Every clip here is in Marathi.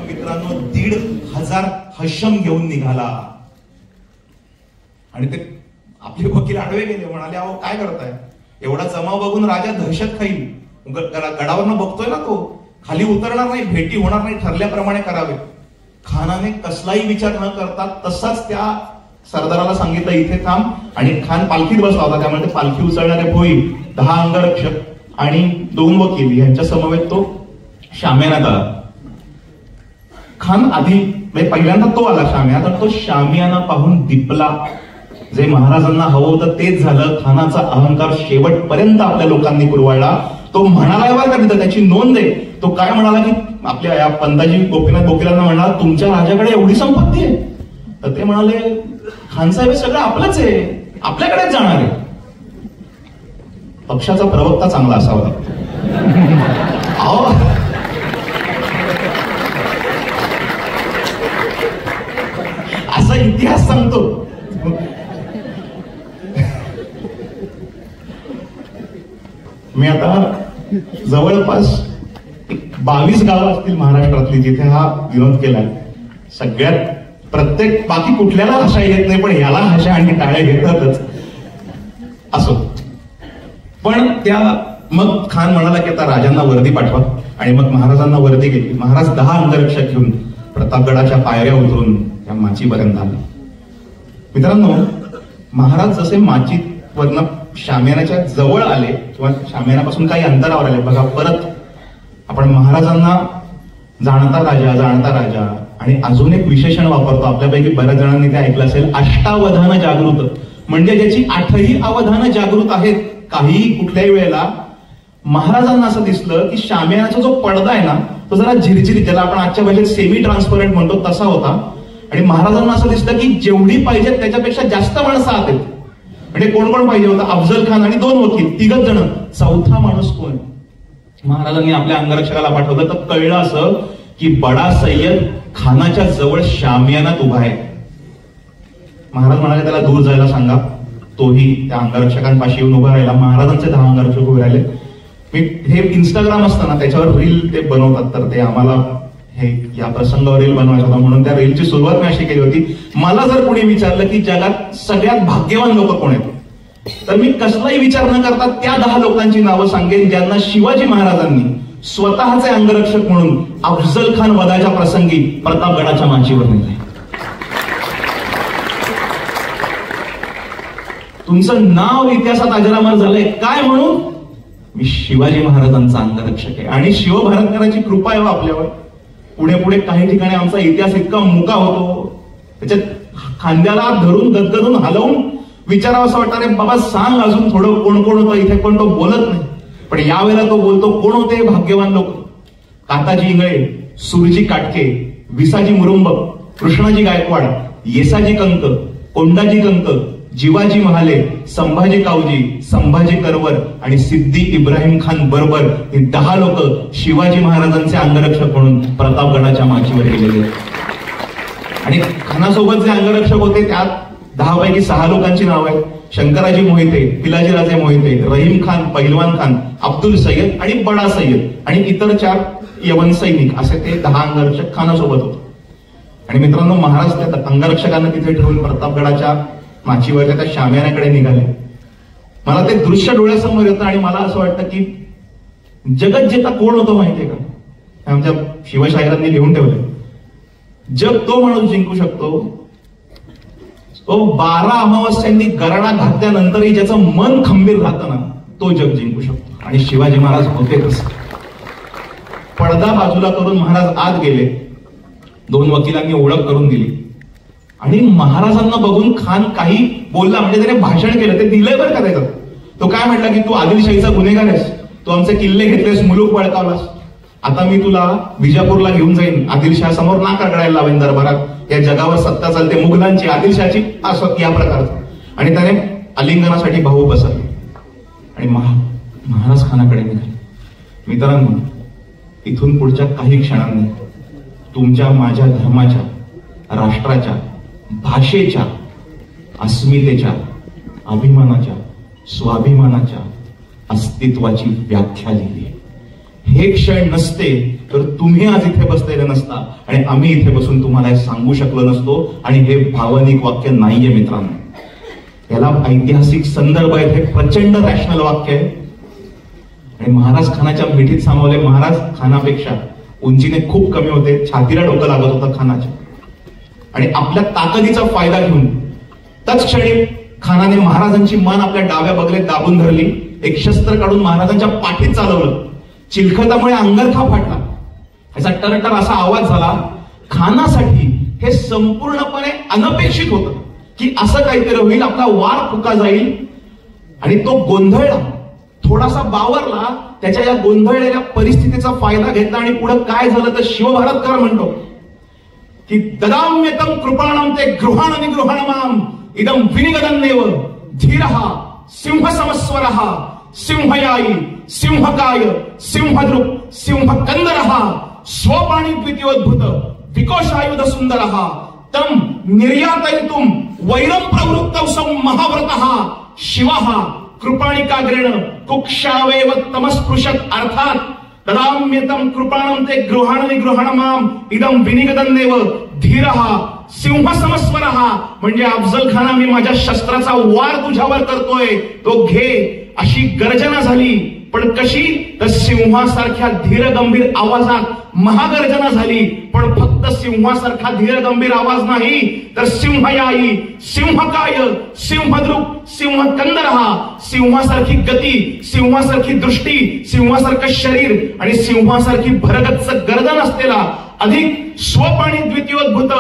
मित्रांनो 1,500 हशम घेऊन निघाला आणि ते आपले वकील आडवे गेले, म्हणाले अहो काय करताय, एवढा जमाव बघून राजा दहशत खाईल, गडावरनं बघतोय ना तो, खाली उतरणार नाही, भेटी होणार नाही, ठरल्याप्रमाणे करावे. खानाने कसलाही विचार न करता तसाच त्या सरदाराला सांगितलं इथे थांब, आणि खान पालखीत बसला होता, त्यामुळे ते पालखी उचलणारे भोई 10 अंगरक्षक आणि 2 वकील यांच्या समवेत तो शामियानात आला. खान आधी म्हणजे पहिल्यांदा तो आला शामियाना, तर तो शामियाना पाहून दिपला. जे महाराजांना हवं होतं तेच झालं. खानाचा अहंकार शेवटपर्यंत आपल्या लोकांनी कुरवाळला. तो म्हणाला बरं का तिथं, त्याची नोंद आहे, तो काय म्हणाला की आपल्या या पंताजी गोपीनाथ बोकीलांना म्हणाला तुमच्या राजाकडे एवढी संपत्ती आहे, तर ते म्हणाले खान साहेब सगळं आपलंच आहे, आपल्याकडेच जाणार आहे. पक्षाचा प्रवक्ता चांगला असावा. असा इतिहास सांगतो. मी आता जवळपास 22 गावं असतील महाराष्ट्रातली जिथे हा विनोद केलाय. सगळ्यात प्रत्येक बाकी कुठल्याला हशा येत नाही, पण याला हशा आणि टाळ्या घेतातच. असो, पण त्या मग खान म्हणाला की आता राजांना वर्दी पाठवा, आणि मग महाराजांना वर्दी गेली. महाराज 10 अंगरक्षक घेऊन प्रतापगडाच्या पायऱ्या उतरून त्या माचीपर्यंत आले. मित्रांनो, महाराज जसे माचीवरनं शामियानाच्या जवळ आले किंवा शामियानापासून काही अंतरावर आले, बघा परत आपण महाराजांना जाणता राजा आणि अजून एक विशेषण वापरतो, आपल्यापैकी बऱ्याच जणांनी ते ऐकलं असेल, अष्टावधान जागृत, म्हणजे ज्याची 8ही अवधानं जागृत आहेत. काही कुठल्याही वेळेला महाराजांना असं दिसलं की शामियानाचा जो पडदा आहे ना तो जरा झिरझिरी, ज्याला आपण आजच्या भाषेत सेमी ट्रान्सपरंट म्हणतो, तसा होता. आणि महाराजांना असं दिसलं की जेवढी पाहिजे त्याच्यापेक्षा जास्त माणसं आत आहेत. म्हणजे कोण कोण पाहिजे होतं, अफजल खान आणि 2 वकील, 3 जण, 4था माणूस कोण? महाराजांनी आपल्या अंगरक्षकाला पाठवलं, तर कळलं असं की बडा सय्यद खानाच्या जवळ शामियानात उभा आहे. महाराज म्हणाले त्याला दूर जायला सांगा. तोही त्या अंगरक्षकांपाशी येऊन उभा राहिला. महाराजांचे 10 अंगरक्षक उभे राहिले. मी हे इंस्टाग्राम असतं ना त्याच्यावर रील ते बनवतात, तर ते आम्हाला हे या प्रसंगावर रील बनवायचा होता, म्हणून त्या रीलची सुरुवात मी अशी केली होती. मला जर कोणी विचारलं की जगात सगळ्यात भाग्यवान लोक कोण आहेत, तर मी कसलाही विचार न करता त्या 10 लोकांची नावं सांगेन ज्यांना शिवाजी महाराजांनी स्वतःचे अंगरक्षक म्हणून अफजल खान वधाच्या प्रसंगी प्रतापगडाच्या माचीवर नेले. तुमचं नाव इतिहासात अजरामर झालंय काय म्हणून? मी शिवाजी महाराजांचा अंगरक्षक आहे. आणि शिवभारतकरांची कृपा आहे आपल्यावर. पुढे पुढे काही ठिकाणी आमचा इतिहास इतका मुका होतो, त्याच्यात खांद्याला धरून गदगदून हलवून विचारावं असं वाटतं, रे बाबा सांग अजून थोडं कोण कोण होतं इथे, कोण तो बोलत नाही. पण यावेळेला तो बोलतो. कोण होते भाग्यवान लोक? काताजी इंगळे, सुरजी काटके, विसाजी मुरुंब, कृष्णाजी गायकवाड, येसाजी कंक, कोंडाजी कंक, जिवाजी महाले, संभाजी कावजी, संभाजी करवर आणि सिद्धी इब्राहिम खान बरोबर हे 10 लोक शिवाजी महाराजांचे अंगरक्षक म्हणून प्रतापगडाच्या माचीवर गेलेले. आणि खानासोबत जे अंगरक्षक होते त्यात 10 पैकी 6 लोकांची नाव आहेत. शंकराजी मोहिते, पिलाजीराजे मोहिते, रहीम खान, पहिलवान खान, अब्दुल सय्यद आणि बडा सय्यद आणि इतर 4 यवन सैनिक, असे ते 10 अंगरक्षक खानासोबत होते. आणि मित्रांनो, महाराज त्या अंगरक्षकांना तिथे ठेवून प्रतापगडाच्या माचीवरच्या त्या शामियानाकडे निघाले. मला ते दृश्य डोळ्यासमोर येतं आणि मला असं वाटतं की जगत जेता कोण होतो माहितीये का? आमच्या शिवशाहिरांनी लिहून ठेवले, जग तो माणूस जिंकू शकतो तो 12 अमावस्यांनी गराडा घातल्यानंतरही ज्याचं मन खंबीर राहतं ना, तो जग जिंकू शकतो. आणि शिवाजी महाराज होते तसं. पडदा बाजूला करून महाराज आत गेले. 2 वकिलांनी ओळख करून दिली आणि महाराजांना बघून खान काही बोलला, म्हणजे त्याने भाषण केलं, ते दिलंय बरं का त्याचं. तो काय म्हटला की तू आदिलशाहीचा गुन्हेगार आहेस, तू आमचे किल्ले घेतलेस, मुलूक बळकावलास. आता मी तुला विजापूरला घेऊन जाईन, आदिलशाह समोर नाका कळायला लावेन दरबारात. या जगावर सत्ता चालते मुघलांची, आदिलशाहची, असं या प्रकारचं. आणि त्याने आलिंगनासाठी भाऊ बसवले आणि महाराज खानाकडे निघाले. मित्रांनो, इथून पुढच्या काही क्षणांनी तुमच्या माझ्या धर्माच्या, राष्ट्राच्या, भाषेच्या, अस्मितेच्या, अभिमानाच्या, स्वाभिमानाच्या अस्तित्वाची व्याख्या लिहिली. हे क्षण नसते तर तुम्ही आज इथे बसलेले नसता आणि आम्ही इथे बसून तुम्हाला हे सांगू शकलो नसतो. आणि हे भावनिक वाक्य नाहीये मित्रांनो, याला ऐतिहासिक संदर्भ आहे. हे प्रचंड रॅशनल वाक्य आहे. आणि महाराज खानाच्या मिठीत सामावले. महाराज खानापेक्षा उंचीने खूप कमी होते, छातीला डोकं लागत होतं खानाच्या. आणि आपल्या ताकदीचा फायदा घेऊन तत्क्षणी खानाने महाराजांची मान आपल्या डाव्या बगलेत दाबून धरली. एक शस्त्र काढून महाराजांच्या पाठीत चालवलं. चिलखतामुळे अंगरखा फाटला. याचा टरटर असा आवाज झाला. खानासाठी हे संपूर्णपणे अनपेक्षित होतं की असं काहीतरी होईल, आपला वार फुका जाईल. आणि तो गोंधळला, थोडासा बावरला. त्याच्या या गोंधळलेल्या परिस्थितीचा फायदा घेतला आणि पुढे काय झालं तर शिवभारतकर म्हणतो की ददाम्यतम कृपाणम ते गृहाण निगृहाणमाम इदम विनिगदन्नेव धीरः सिंहसमस्वरः सिंहयायी सिंहकाय सिंहद्रुप सिंहकंदरः स्वपाणी द्वितीयोद्भूत विकोशायुध सुंदरः तम निर्यातयितुम वैरम प्रवृत्तौ महाव्रतः शिवः कृपाणिकाग्रेण कुक्षावेव तमस्पृशत. अर्थात तदाम्यतम कृपाणम ते गृहाण निगृहाणमाम इदम विनिगदन्नेव धीरः सिंहसमस्वरः म्हणजे अफजल खाना, मी माझ्या शस्त्राचा वार तुझ्यावर करतोय, तो घे, अशी गर्जना झाली. पण कशी तर सिंहासारख्या धीर गंभीर आवाजात महागर्जना झाली. पण फक्त सिंहासारखा धीर गंभीर आवाज नाही तर सिंहयायी सिंहकाय सिंहद्रुप सिंहकंदरः, सिंहासारखी गती, सिंहासारखी दृष्टी, सिंहासारखं शरीर आणि सिंहासारखी भरगच्च गर्दन असलेला, अधिक स्वपाणी द्वितीयोद्भूत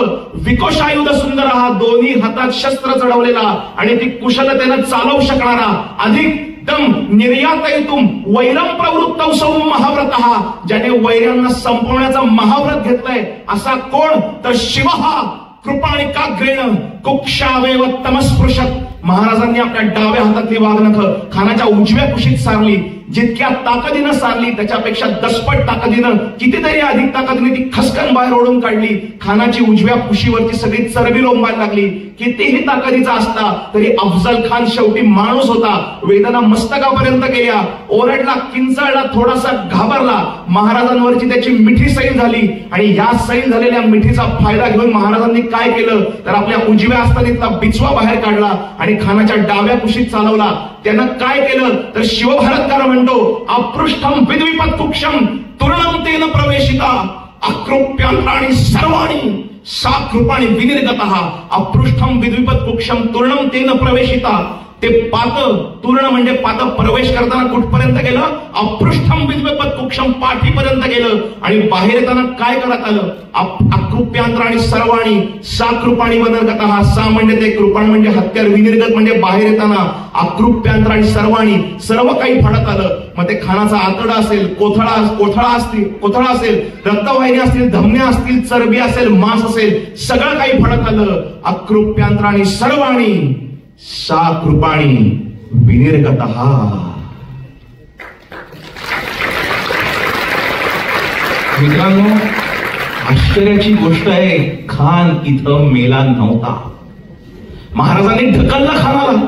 विकोशायुध सुंदर, हा दोन्ही हातात शस्त्र चढवलेला आणि ती कुशलतेनं चालवू शकणारा, अधिक दम निर्यातयितुम वैरम प्रवृत्तौ महाव्रतः, ज्याने वैर्यांना संपवण्याचं महाव्रत घेतलंय असा कोण तर शिवः कृपाणिकाग्रेण कुक्षावेव तमस्पृशत. महाराजांनी आपल्या डाव्या हातातली वाघनख खानाच्या उजव्या कुशीत सारली. जितक्या ताकदीनं सारली त्याच्यापेक्षा दसपट ताकदीनं, कितीतरी अधिक ताकदीने ती खसकन बाहेर ओढून काढली. खानाची उजव्या कुशीवरची सगळी चरबी लोंबायला लागली. कितीही ताकदीचा असता तरी अफजल खान शेवटी माणूस होता. वेदना मस्तकापर्यंत गेल्या, ओरडला, किंचाळला, थोडासा घाबरला. महाराजांवरची त्याची मिठी सैल झाली आणि या सैल झालेल्या मिठीचा फायदा घेऊन महाराजांनी काय केलं तर आपल्या उजव्या हस्तानीतला बिचवा बाहेर काढला आणि खानाच्या डाव्या कुशीत चालवला. त्यानं काय केलं तर शिवभारतकार म्हणतो, अपृष्ठम विद्विपत कुक्षम तूर्णम तेन प्रवेशिता अकृप्यांत्राणि सर्वाणि सा कृपाणि विनिर्गतः. अपृष्ठम विद्विपत कुक्षम तूर्णम तेन प्रवेशिता. ते पात, तूर्ण म्हणजे पात, प्रवेश करताना कुठपर्यंत गेलं, अपृष्ठम विद्विपत कुक्षम पाठीपर्यंत गेलं. आणि बाहेर येताना काय करत आलं, अकृप्यांत्राणि सर्वाणि सा कृपाणि विनिर्गतः. सा म्हणजे ते, कृपाण म्हणजे हत्यार, विनिर्गत म्हणजे बाहेर येताना, अकृप्यांत्राणि सर्वाणि सर्व काही फाडत आलं. मग ते खानाचा आतडा असेल, कोथळा असेल, रक्तवाहिनी असतील, धमन्या असतील, चरबी असेल, मांस असेल, सगळं काही फाडत आलं. अकृप्यांत्राणि सर्वाणि सा कृपाणि विनिर्गतः. मित्रांनो, आश्चर्याची गोष्ट आहे, खान इथं मेला नव्हता. महाराजांनी ढकलला खानाला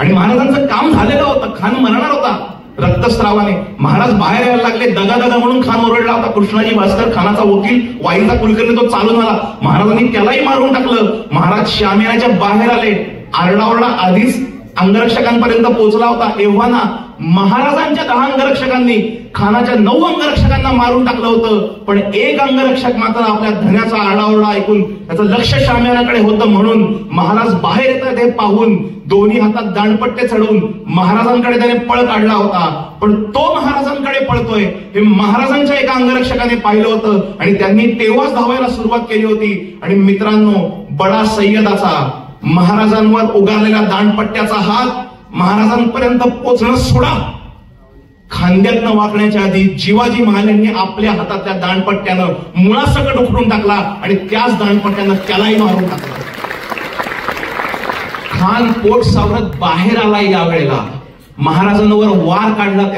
आणि महाराजांचं काम झालेलं होतं. खान मरणार होता रक्तस्रावाने. महाराज बाहेर यायला लागले, दगा म्हणून खान ओरडला होता. कृष्णाजी भास्कर खानाचा वकील, वाईचा कुलकर्णी, तो चालून आला. महाराजांनी त्यालाही मारून टाकलं. महाराज शामियानाच्या बाहेर आले. आरडाओरडा आधीच अंगरक्षकांपर्यंत पोहोचला होता. एव्हाना महाराजांच्या 10 अंगरक्षकांनी खानाच्या 9 अंगरक्षकांना मारून टाकलं होतं. पण एक अंगरक्षक मात्र आपल्या धन्याचा आरडाओरडा ऐकून त्याचं लक्ष शामियानाकडे होतं. म्हणून महाराज बाहेर येतात हे पाहून दोन्ही हातात दांडपट्टे चढवून महाराजांकडे त्याने पळ काढला होता. पण तो महाराजांकडे पळतोय हे महाराजांच्या एका अंगरक्षकाने पाहिलं होतं आणि त्यांनी तेव्हाच धावायला सुरुवात केली होती. आणि मित्रांनो, बडा सय्यदाचा, महाराजांवर उगारलेला दांडपट्ट्याचा हात महाराजांपर्यंत पोचणं सोडा, खांद्यातनं वाकण्याच्या आधी शिवाजी महाराजांनी आपल्या हातातल्या दांडपट्ट्यानं मुळासकट उखडून टाकला आणि त्याच दांडपट्ट्यानं त्यालाही मारून टाकला. खान पोट सावरत बाहेर आला. यावेळेला महाराजांवर वार काढला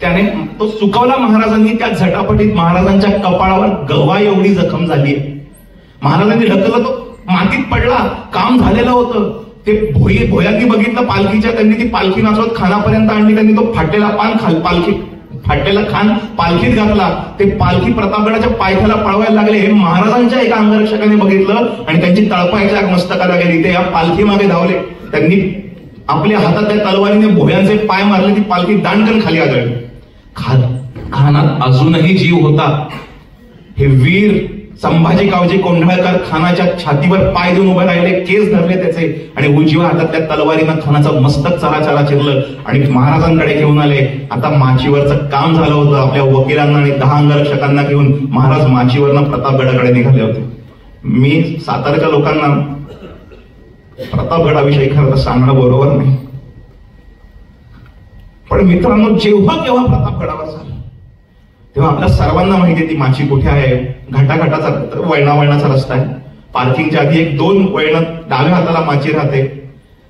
त्याने तो चुकवला. महाराजांनी त्या झटापटीत महाराजांच्या कपाळावर गवा एवढी जखम झाली. महाराजांनी ढकललं, तो मातीत पडला. काम झालेलं होतं. ते भोयांनी बघितलं पालखीच्या, त्यांनी ती पालखी नाचवत खानापर्यंत आणली. त्यांनी तो फाटलेला खान पालखीत घातला. ते पालखी प्रतापगडाच्या पायथ्याला पळवायला लागले. हे महाराजांच्या एका अंगरक्षकाने बघितलं आणि त्यांची तळपायच्या मस्तकाला गेली. ते या पालखी मागे धावले. त्यांनी आपल्या हातातल्या तलवारीने भोयांचे पाय मारले. ती पालखी दांडकन खाली आदळली. खानात अजूनही जीव होता. हे वीर संभाजी कावजी कोंढाळकर खानाच्या छातीवर पाय देऊन उभे राहिले. केस धरले त्याचे आणि उजव्या हातातल्या तलवारीनं खानाचं मस्तक चराचरा चिरलं आणि महाराजांकडे घेऊन आले. आता माचीवरचं काम झालं होतं. आपल्या वकिलांना आणि 10 अंगरक्षकांना घेऊन महाराज माचीवरनं प्रतापगडाकडे निघाले होते. मी सातारच्या लोकांना प्रतापगडाविषयी खरं तर सांगणं बरोबर नाही, पण मित्रांनो जेव्हा केव्हा प्रतापगडावर झालं तेव्हा आपल्या सर्वांना माहिती आहे ती माची कुठे आहे. घाटाघाटाचा वळणावळणाचा रस्ता आहे. पार्किंगच्या आधी 1-2 वळण डाव्या हाताला माची राहते.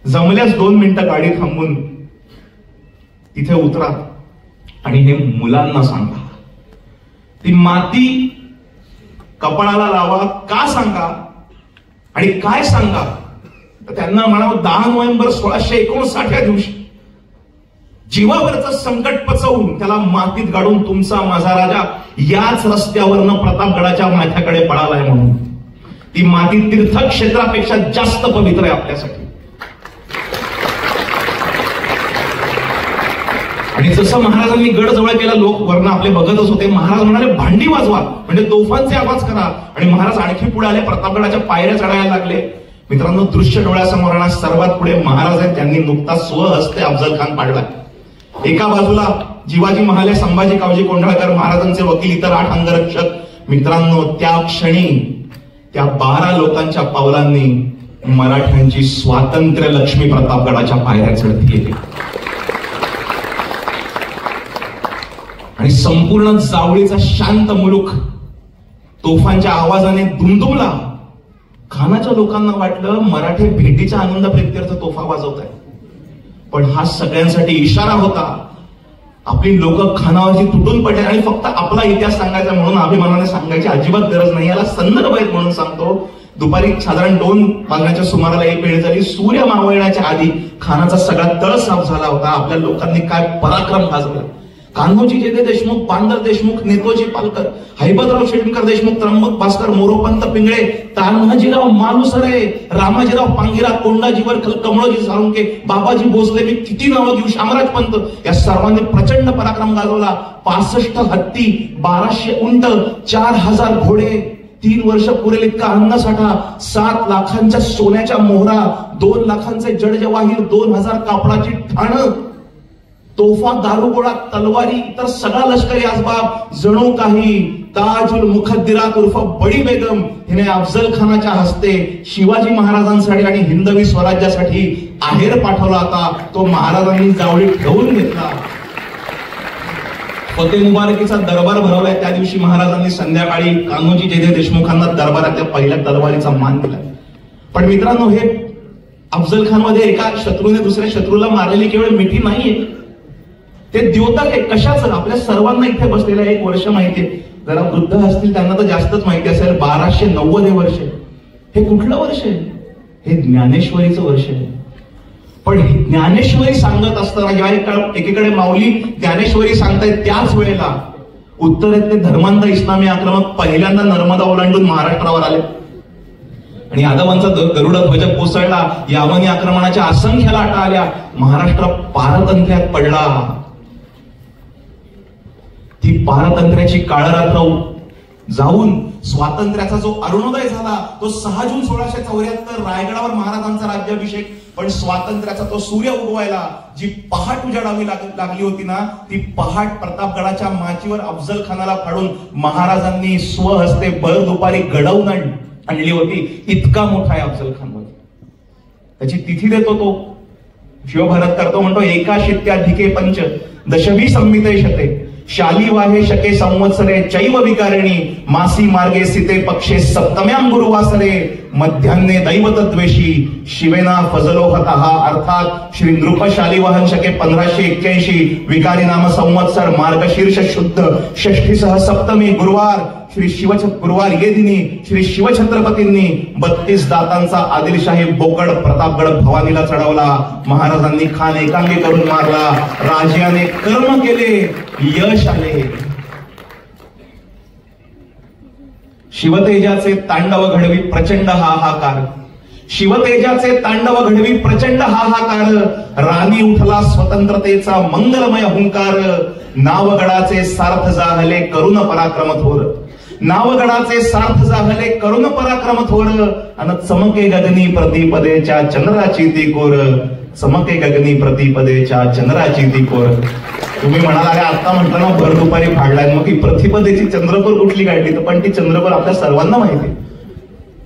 जमल्यास 2 मिनिटं गाडी थांबून तिथे उतरा आणि हे मुलांना सांगा. ती माती कपाळाला लावा. का सांगा आणि काय सांगा तर त्यांना म्हणावं 10 नोव्हेंबर 1659 या दिवशी जीवावरचं संकट पचवून त्याला मातीत गाडून तुमचा माझा राजा याच रस्त्यावरनं प्रतापगडाच्या माथ्याकडे पळालाय. म्हणून ती माती तीर्थक्षेत्रापेक्षा जास्त पवित्र आहे आपल्यासाठी. आणि जसं महाराजांनी गड जवळ केला, लोक वरनं आपले बघतच होते. महाराज म्हणाले भांडी वाजवा, म्हणजे तोफांचे आवाज करा. आणि महाराज आणखी पुढे आले. प्रतापगडाच्या पायऱ्या चढायला लागले. मित्रांनो दृश्य डोळ्यासमोर येणार. सर्वात पुढे महाराज आहेत. त्यांनी नुकताच स्वहस्ते अफजल खान पाडला. एका बाजूला शिवाजी महाले संभाजी कावजी कोंढाळकर महाराजांचे वकील, इतर 8 अंगरक्षक. मित्रांनो त्या क्षणी त्या 12 लोकांच्या पावलांनी मराठ्यांची स्वातंत्र्य लक्ष्मी प्रतापगडाच्या पायऱ्या चढत गेली आणि संपूर्ण जावळीचा शांत मुलूक तोफांच्या आवाजाने दुमदुमला. खानाच्या लोकांना वाटलं मराठे भेटीच्या आनंद प्रित्यर्थ तोफा वाजवत आहेत, पण हा सगळ्यांसाठी इशारा होता. आपली लोक खानावरची तुटून पडले आणि फक्त आपला इतिहास सांगायचा म्हणून अभिमानाने सांगायची अजिबात गरज नाही. याला संदर्भ आहेत म्हणून सांगतो. दुपारी साधारण 2 वाजण्याच्या सुमाराला एक वेळ झाली. सूर्य मावळण्याच्या आधी खानाचा सगळा तळ साफ झाला होता. आपल्या लोकांनी काय पराक्रम गाजवला. कान्होजी जेधे देशमुख, बांदर देशमुख, नेतोजी पालकर, हैबतराव शेटकर देशमुख, त्र्यंबक भास्कर, मोरोपंत पिंगळे, तान्हाजीराव मालुसरे, रामाजीराव पांगिरा, कोंडाजीवर कमळोजी साळुंके, बाबाजी भोसले, मी किती नावं घेऊ, शामराज पंत, या सर्वांनी प्रचंड पराक्रम गाजवला. 65 हत्ती, 1200 उंट, 4000 घोडे, 3 वर्ष पुरेल इतका अन्नसाठा, 7 लाखांच्या सोन्याच्या मोहरा, 2 लाखांचे जड जवाहीर, 2000 कापडाची ठाणं, तोफा, दारुगोळा, तलवारी, इतर सगळा लष्करी आसबाब. जणू काही ताजुल मुखद्दिरात उर्फ बडी बेगम हिने अफजल खानाच्या हस्ते शिवाजी महाराजांसाठी आणि हिंदवी स्वराज्यासाठी आहेर पाठवला होता. तो महाराजांनी जावळी ठेवून घेतला. फतेह मुबारकीचा दरबार भरवलाय. त्या दिवशी महाराजांनी संध्याकाळी कान्होजी जेधे देशमुखांना दरबारातल्या पहिल्या तलवारीचा मान दिला. पण मित्रांनो हे अफजल खान मध्ये एका शत्रूने दुसऱ्या शत्रूला मारलेली केवळ मिठी नाहीये, ते द्योतक आहे. कशाचं आपल्या सर्वांना इथे बसलेलं 1 वर्ष माहितीये. जरा वृद्ध असतील त्यांना तर जास्तच माहिती असेल. 1290 हे वर्ष. हे कुठलं वर्ष आहे? हे ज्ञानेश्वरीचं वर्ष आहे. पण ज्ञानेश्वरी सांगत असताना जेव्हा एकीकडे माऊली ज्ञानेश्वरी सांगतायत त्याच वेळेला उत्तरेतले धर्मांध इस्लामी आक्रमक पहिल्यांदा नर्मदा ओलांडून महाराष्ट्रावर आले आणि यादवांचा गरुड ध्वज कोसळला. यावनी आक्रमणाच्या असंख्य लाटा आल्या. महाराष्ट्र पारतंत्र्यात पडला. ती पारतंत्र्याची काळरात्र जाऊन स्वातंत्र्याचा जो अरुणोदय झाला तो 6 जून 1674 रायगडावर महाराजांचा राज्याभिषेक. पण स्वातंत्र्याचा तो सूर्य उगवायला जी पहाट उजाडावी लागली होती ना, ती पहाट प्रतापगडाच्या माचीवर अफजल खानाला फाडून महाराजांनी स्वहस्ते भर दुपारी घडवून आणली होती. इतका मोठा आहे अफजल खान मध्ये. त्याची तिथी देतो तो शिवभारत करतो. म्हणतो 1 शित्याधिके पंच दशमी संमिते शते शाली वाहे शके संवत्सरे चैव विकारिणी मासी मार्गे सिते पक्षे सप्तम्यां गुरुवासरे मध्यान्हे दैवतद्वेषी शिवेना फजलो हतः अर्थात श्री नृप शालिवाहन शके 1581 विकारी नाम संवत्सर मार्गशीर्ष शुद्ध षष्ठीसह सप्तमी गुरुवार गुरुवार ये दिनी श्री शिवछत्रपतींनी 32 दातांचा आदिलशाही बोकड प्रतापगड भवानीला चढवला. महाराजांनी खान एकांगी करून मारला. राजाने कर्म केले, यश आले. शिवतेजाचे तांडव घडवी प्रचंड हाहाकार. शिवतेजाचे तांडव घडवी प्रचंड हाहाकार. राणी उठला स्वतंत्रतेचा मंगलमय हुंकार. नावगडाचे सार्थ जाहले करुण पराक्रम थोर. नावगडाचे सार्थ जाहले करुण पराक्रम थोर. अन चमके गगनी प्रतिपदेच्या चंद्राची ती कोर. चमके गगनी प्रतिपदेच्या चंद्राची ती कोर. तुम्ही म्हणाला अरे आता म्हटलं ना भर दुपारी फाडलाय, मग ही प्रतिपदेची चंद्रकोर कुठली काढली? तर पण ती चंद्रकोर आपल्या सर्वांना माहिती.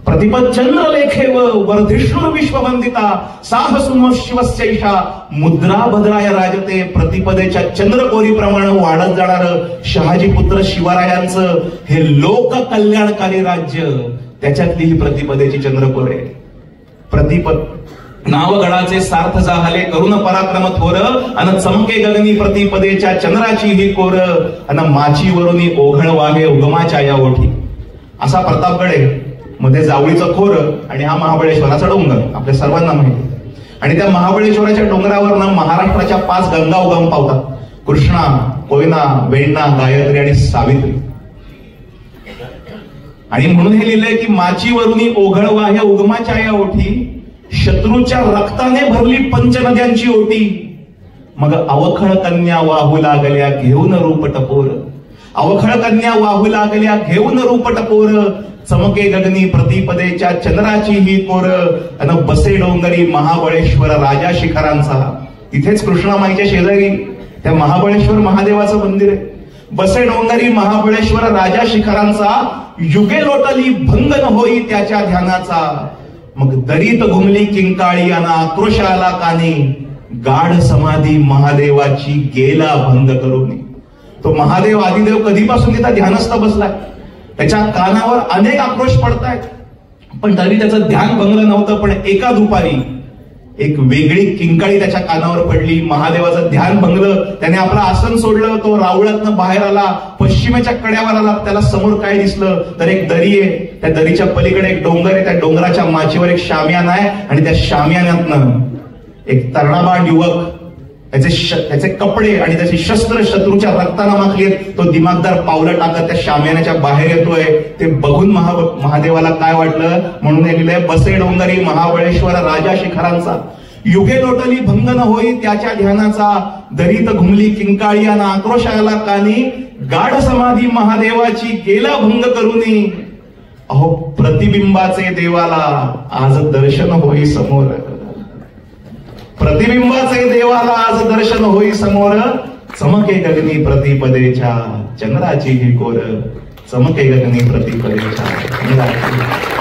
प्रतिपद चंद्रलेखेव वर्धिष्णुर विश्ववंदिता साहसुनो शिवस्यैषा मुद्रा भद्राय राजते. प्रतिपदेच्या चंद्रकोरीप्रमाणे वाढत जाणार शहाजी पुत्र शिवरायांचं हे लोक कल्याणकारी राज्य, त्याच्यातली ही प्रतिपदेची चंद्रकोर आहे. प्रतिपद नावगडाचे सार्थ जाहले करुण पराक्रम थोर. अन चमके गगनी प्रतिपदेच्या चंद्राची ही कोर. अन माचीवरुनी ओघळ वाहे उगमाच्या या ओठी. असा प्रतापगड आहे. मध्ये जावळीचं खोर आणि हा महाबळेश्वराचा डोंगर आपल्या सर्वांना माहिती. आणि त्या महाबळेश्वराच्या डोंगरावर महाराष्ट्राच्या 5 गंगा उगम पावतात. कृष्णा, कोयना, वेण्णा, गायत्री आणि सावित्री. आणि म्हणून हे लिहिलंय की माचीवरुनी ओघळ वाहे उगमाच्या या ओठी. शत्रूच्या रक्ताने भरली पंचनद्यांची ओटी. मग अवखळ कन्या वाहू लागल्या घेऊन रूप टपोर. अवखळ कन्या वाहू लागल्या घेऊन रूप टपोर. चमके गगनी प्रतिपदेच्या चंद्राची ही कोर. अन बसे डोंगरी महाबळेश्वर राजा शिखरांचा. तिथेच कृष्णामाईच्या शेजारी त्या महाबळेश्वर महादेवाचं मंदिर आहे. बसे डोंगरी महाबळेश्वर राजा शिखरांचा. युगे लोटली भंग न होई त्याच्या ध्यानाचा. मग दरीत घुमली किंकाळी अन आक्रोश आला कानी. गाढ समाधी महादेवाची गेला भंग करून. तो महादेव आदिदेव कधीपासून तिथं ध्यानस्थ बसलाय. त्याच्या कानावर अनेक आक्रोश पडतायत, पण तरी त्याचं ध्यान भंगलं नव्हतं. पण एका दुपारी एक वेगळी किंकाळी त्याच्या कानावर पडली. महादेवाचं ध्यान भंगलं. त्याने आपलं आसन सोडलं. तो रावळातनं बाहेर आला. पश्चिमेच्या कड्यावर आला. त्याला समोर काय दिसलं तर एक दरी आहे. त्या दरीच्या पलीकडे एक डोंगर आहे. त्या डोंगराच्या माचीवर एक शामियाना आहे. आणि त्या शामियान्यातनं एक तरुणाबाळ युवक त्याचे कपडे आणि त्याची शस्त्र शत्रूच्या रक्ताना माखली आहेत. तो दिमागदार पावलं टाकत त्या शामियानाच्या बाहेर येतोय. ते बघून महादेवाला काय वाटलं म्हणून हे लिहिलंय. बसे डोंगरी महाबळेश्वर राजा शिखरांचा. युगे लोटली भंग न होई त्याच्या ध्यानाचा. दरीत घुमली किंकाळी अन आक्रोश आला कानी. गाढ समाधी महादेवाची गेला भंग करुनी. अहो प्रतिबिंबाचे देवाला आज दर्शन होई समोर. प्रतिबिंबाचे देवाला आज दर्शन होई समोर. चमके गगनी प्रतिपदेच्या चंद्राची ही कोर. चमके गगनी प्रतिपदेच्या चंद्राची